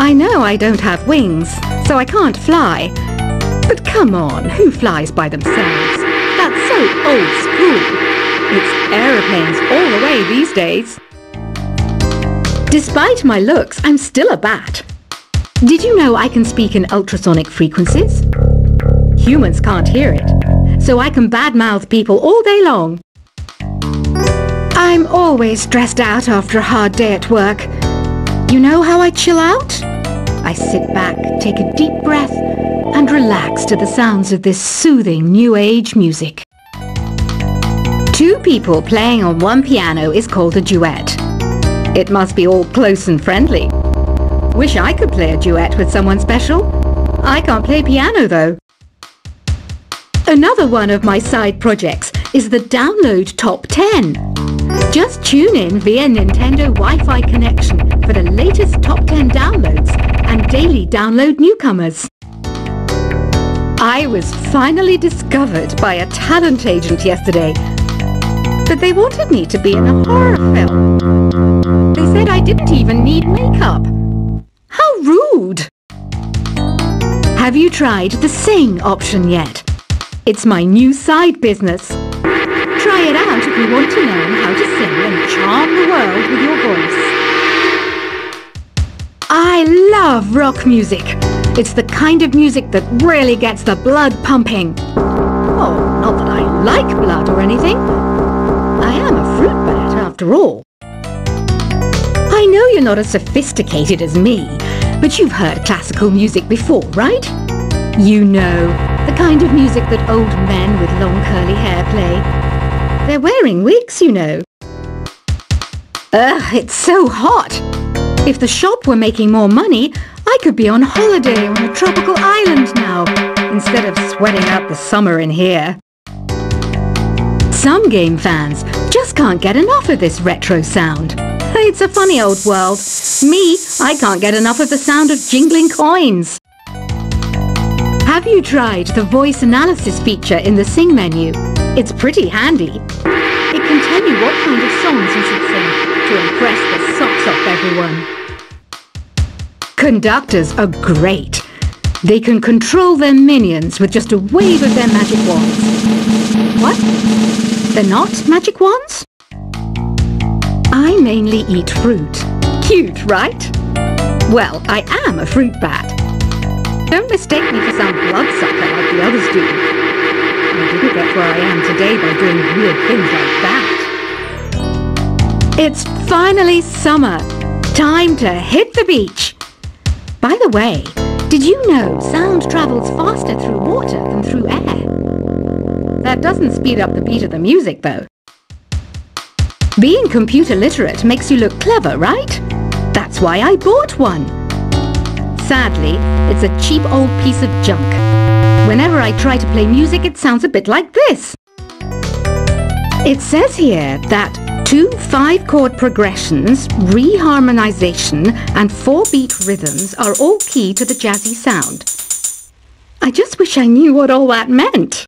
I know I don't have wings, so I can't fly. But come on, who flies by themselves? That's so old school. It's aeroplanes all the way these days. Despite my looks, I'm still a bat. Did you know I can speak in ultrasonic frequencies? Humans can't hear it, so I can badmouth people all day long. I'm always stressed out after a hard day at work. You know how I chill out? I sit back, take a deep breath, and relax to the sounds of this soothing new age music. Two people playing on one piano is called a duet. It must be all close and friendly. Wish I could play a duet with someone special. I can't play piano though. Another one of my side projects is the Download Top 10. Just tune in via Nintendo Wi-Fi connection for the latest top 10 downloads and daily download newcomers. I was finally discovered by a talent agent yesterday, but they wanted me to be in a horror film. They said I didn't even need makeup. How rude! Have you tried the Sing option yet? It's my new side business. Try it out if you want to learn how to sing and charm the world with your voice. I love rock music. It's the kind of music that really gets the blood pumping. Oh, not that I like blood or anything. I am a fruit bat after all. I know you're not as sophisticated as me, but you've heard classical music before, right? You know, the kind of music that old men with long curly hair play. They're wearing wigs, you know. Ugh, it's so hot. If the shop were making more money, I could be on holiday on a tropical island now, instead of sweating out the summer in here. Some game fans just can't get enough of this retro sound. It's a funny old world. Me, I can't get enough of the sound of jingling coins. Have you tried the voice analysis feature in the Sing menu? It's pretty handy. It can tell you what kind of songs you should sing to impress the socks off everyone. Conductors are great. They can control their minions with just a wave of their magic wands. What? They're not magic wands? I mainly eat fruit. Cute, right? Well, I am a fruit bat. Don't mistake me for some bloodsucker like the others do. I didn't get where I am today by doing weird things like that. It's finally summer. Time to hit the beach. By the way, did you know sound travels faster through water than through air? That doesn't speed up the beat of the music, though. Being computer literate makes you look clever, right? That's why I bought one. Sadly, it's a cheap old piece of junk. Whenever I try to play music, it sounds a bit like this. It says here that 2 5-chord progressions, reharmonization, and 4-beat rhythms are all key to the jazzy sound. I just wish I knew what all that meant.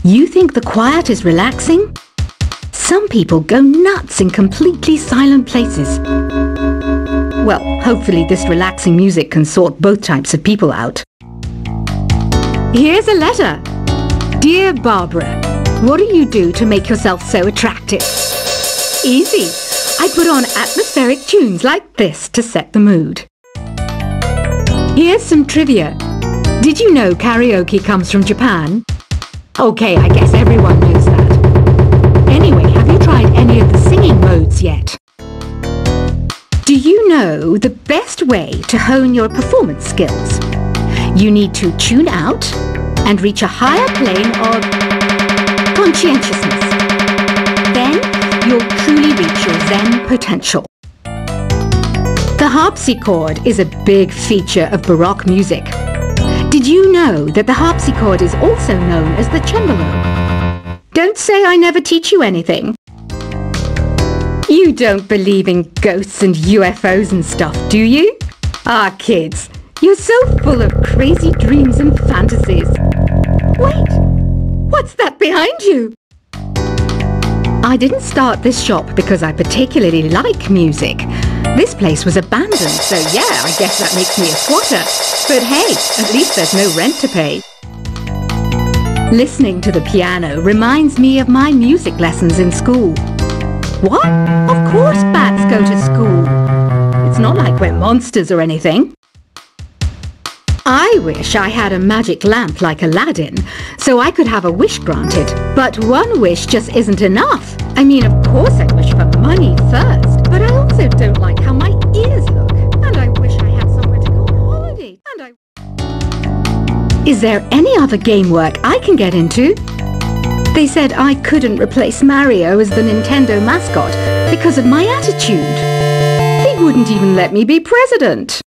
You think the quiet is relaxing? Some people go nuts in completely silent places. Well, hopefully this relaxing music can sort both types of people out. Here's a letter. Dear Barbara, what do you do to make yourself so attractive? Easy. I put on atmospheric tunes like this to set the mood. Here's some trivia. Did you know karaoke comes from Japan? Okay, I guess everyone knows that. Anyway, have you tried any of the singing modes yet? Do you know the best way to hone your performance skills? You need to tune out and reach a higher plane of conscientiousness. Then you'll truly reach your Zen potential. The harpsichord is a big feature of Baroque music. Did you know that the harpsichord is also known as the cembalo? Don't say I never teach you anything. You don't believe in ghosts and UFOs and stuff, do you? Ah, kids, you're so full of crazy dreams and fantasies. Wait, what's that behind you? I didn't start this shop because I particularly like music. This place was abandoned, so yeah, I guess that makes me a squatter. But hey, at least there's no rent to pay. Listening to the piano reminds me of my music lessons in school. What? Of course bats go to school. It's not like we're monsters or anything. I wish I had a magic lamp like Aladdin, so I could have a wish granted. But one wish just isn't enough. I mean, of course I wish for money first, but I also don't like how my ears look. And I wish I had somewhere to go on holiday. Is there any other game work I can get into? They said I couldn't replace Mario as the Nintendo mascot because of my attitude. They wouldn't even let me be president.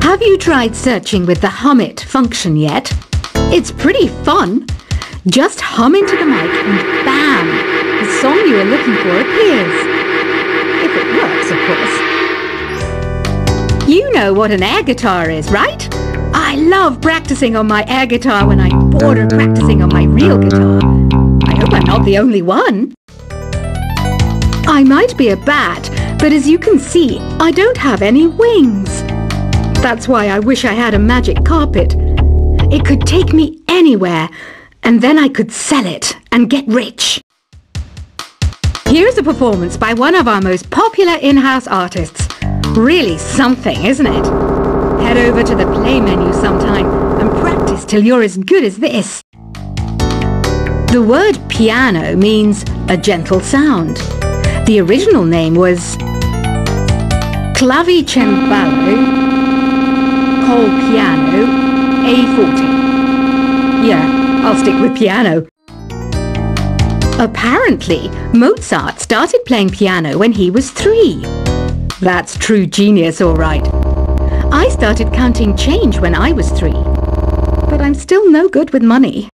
Have you tried searching with the hum it function yet? It's pretty fun. Just hum into the mic and bam! The song you are looking for appears. If it works, of course. You know what an air guitar is, right? I love practicing on my air guitar when I'm bored of practicing on my real guitar. I hope I'm not the only one. I might be a bat, but as you can see, I don't have any wings. That's why I wish I had a magic carpet. It could take me anywhere, and then I could sell it and get rich. Here's a performance by one of our most popular in-house artists. Really something, isn't it? Head over to the play menu sometime and practice till you're as good as this. The word piano means a gentle sound. The original name was clavicembalo col piano A forte. Yeah, I'll stick with piano. Apparently, Mozart started playing piano when he was 3. That's true genius, all right. I started counting change when I was 3, but I'm still no good with money.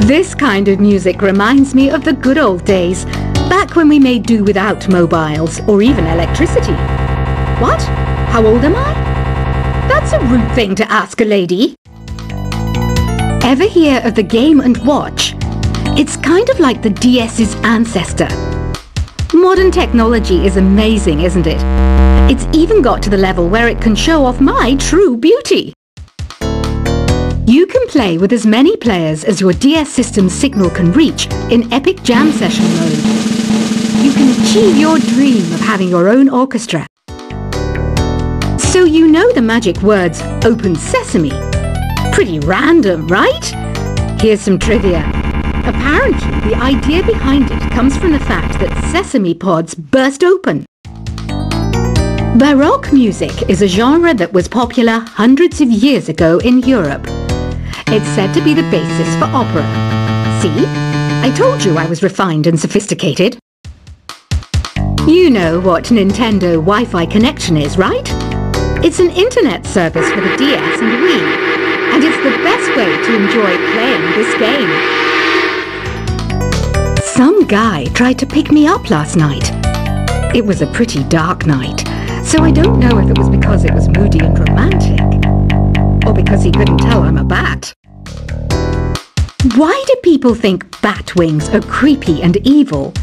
This kind of music reminds me of the good old days, back when we made do without mobiles or even electricity. What? How old am I? That's a rude thing to ask a lady. Ever hear of the Game & Watch? It's kind of like the DS's ancestor. Modern technology is amazing, isn't it? It's even got to the level where it can show off my true beauty. You can play with as many players as your DS system's signal can reach in epic jam session mode. You can achieve your dream of having your own orchestra. So you know the magic words "Open Sesame." Pretty random, right? Here's some trivia. Apparently, the idea behind it comes from the fact that sesame pods burst open. Baroque music is a genre that was popular hundreds of years ago in Europe. It's said to be the basis for opera. See? I told you I was refined and sophisticated. You know what Nintendo Wi-Fi connection is, right? It's an internet service for the DS and Wii, and it's the best way to enjoy playing this game. Some guy tried to pick me up last night. It was a pretty dark night, so I don't know if it was because it was moody and romantic, or because he couldn't tell I'm a bat. Why do people think bat wings are creepy and evil?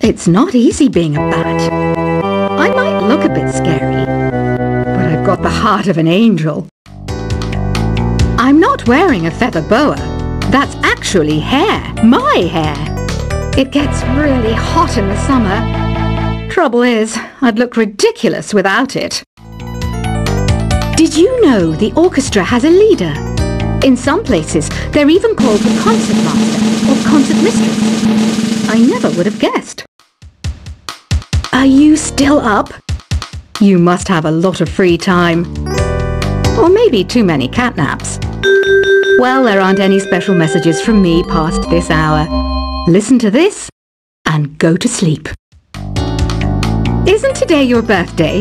It's not easy being a bat. I might look a bit scary, but I've got the heart of an angel. I'm not wearing a feather boa. That's actually hair, my hair. It gets really hot in the summer. Trouble is, I'd look ridiculous without it. Did you know the orchestra has a leader? In some places, they're even called the concertmaster or concertmistress. I never would have guessed. Are you still up? You must have a lot of free time. Or maybe too many catnaps. Well, there aren't any special messages from me past this hour. Listen to this and go to sleep. Isn't today your birthday?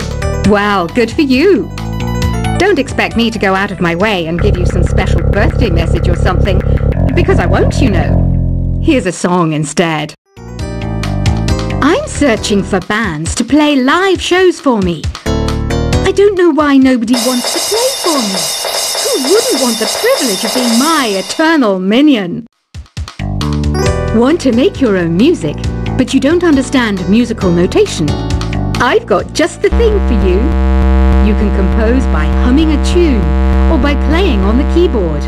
Well, good for you. Don't expect me to go out of my way and give you some special birthday message or something, because I won't, you know. Here's a song instead. I'm searching for bands to play live shows for me. I don't know why nobody wants to play for me. Who wouldn't want the privilege of being my eternal minion? Want to make your own music, but you don't understand musical notation? I've got just the thing for you. You can compose by humming a tune or by playing on the keyboard.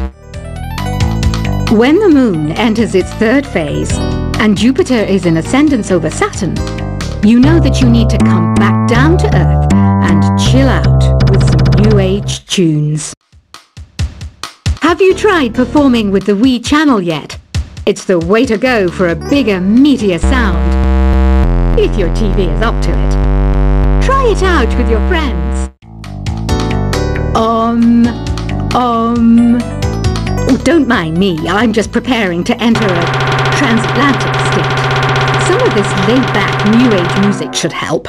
When the moon enters its third phase and Jupiter is in ascendance over Saturn, you know that you need to come back down to Earth and chill out with some new age tunes. Have you tried performing with the Wii channel yet? It's the way to go for a bigger, meatier sound. If your TV is up to it. Try it out with your friends. Oh, don't mind me, I'm just preparing to enter a transatlantic state. Some of this laid-back, new age music should help.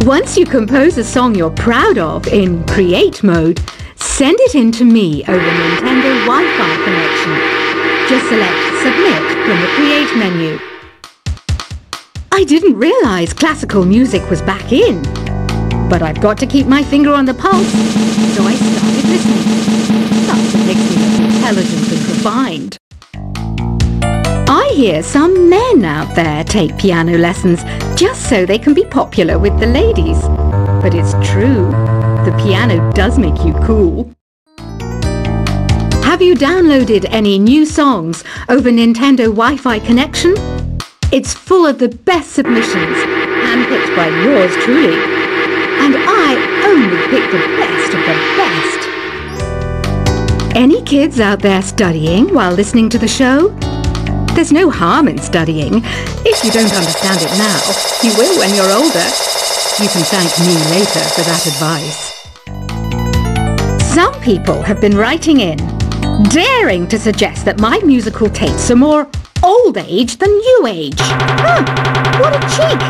Once you compose a song you're proud of in Create mode, send it in to me over Nintendo Wi-Fi connection. Just select Submit from the Create menu. I didn't realize classical music was back in, but I've got to keep my finger on the pulse, so I started listening. That's what makes me look intelligent and refined. I hear some men out there take piano lessons just so they can be popular with the ladies. But it's true, the piano does make you cool. Have you downloaded any new songs over Nintendo Wi-Fi connection? It's full of the best submissions, handpicked by yours truly. And I only pick the best of the best. Any kids out there studying while listening to the show? There's no harm in studying. If you don't understand it now, you will when you're older. You can thank me later for that advice. Some people have been writing in, daring to suggest that my musical tastes are more old age than new age. Huh, what a cheek!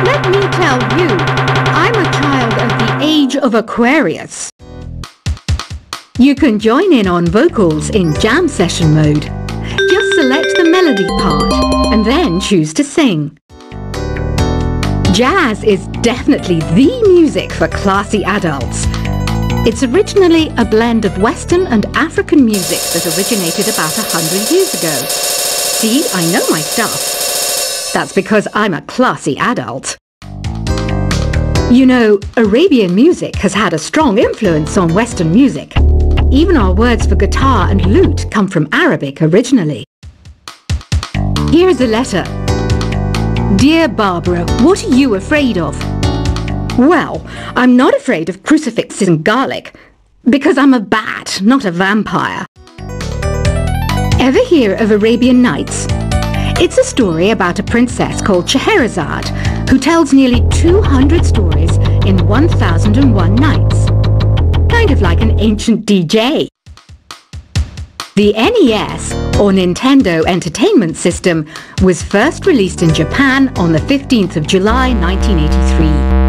Let me tell you, I'm a child of the age of Aquarius. You can join in on vocals in jam session mode. Just select the melody part and then choose to sing. Jazz is definitely the music for classy adults. It's originally a blend of Western and African music that originated about 100 years ago. See, I know my stuff. That's because I'm a classy adult. You know, Arabian music has had a strong influence on Western music. Even our words for guitar and lute come from Arabic originally. Here's a letter. Dear Barbara, what are you afraid of? Well, I'm not afraid of crucifixes and garlic, because I'm a bat, not a vampire. Ever hear of Arabian Nights? It's a story about a princess called Scheherazade, who tells nearly 200 stories in 1001 nights. Kind of like an ancient DJ. The NES, or Nintendo Entertainment System, was first released in Japan on the 15th of July 1983.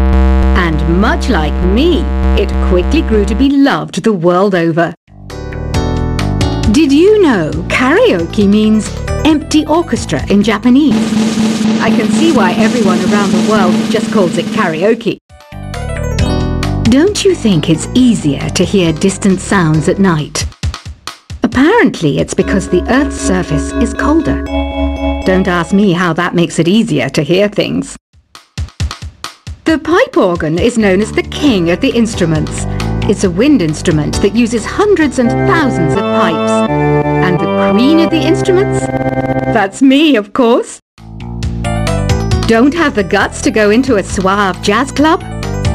And much like me, it quickly grew to be loved the world over. Did you know karaoke means empty orchestra in Japanese? I can see why everyone around the world just calls it karaoke. Don't you think it's easier to hear distant sounds at night? Apparently it's because the Earth's surface is colder. Don't ask me how that makes it easier to hear things. The pipe organ is known as the king of the instruments. It's a wind instrument that uses hundreds and thousands of pipes. And the queen of the instruments? That's me, of course. Don't have the guts to go into a suave jazz club?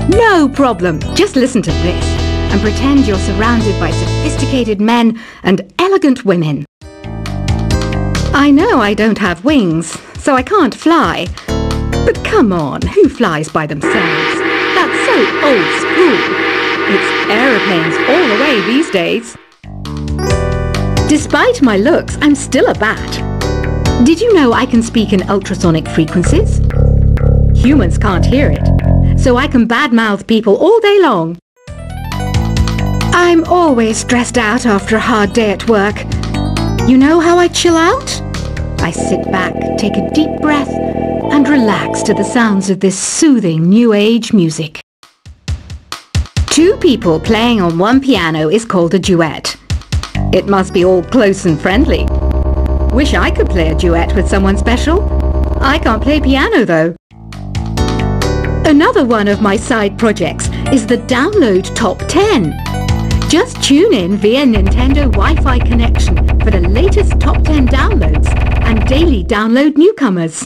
No problem. Just listen to this and pretend you're surrounded by sophisticated men and elegant women. I know I don't have wings, so I can't fly. But come on, who flies by themselves? That's so old school. It's aeroplanes all the way these days. Despite my looks, I'm still a bat. Did you know I can speak in ultrasonic frequencies? Humans can't hear it, so I can badmouth people all day long. I'm always stressed out after a hard day at work. You know how I chill out? I sit back, take a deep breath, and relax to the sounds of this soothing new age music. Two people playing on one piano is called a duet. It must be all close and friendly. Wish I could play a duet with someone special. I can't play piano though. Another one of my side projects is the Download Top 10. Just tune in via Nintendo Wi-Fi connection for the latest Top 10 downloads and daily download newcomers.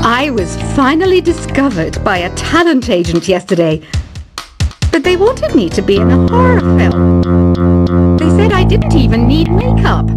I was finally discovered by a talent agent yesterday, but they wanted me to be in a horror film. They said I didn't even need makeup.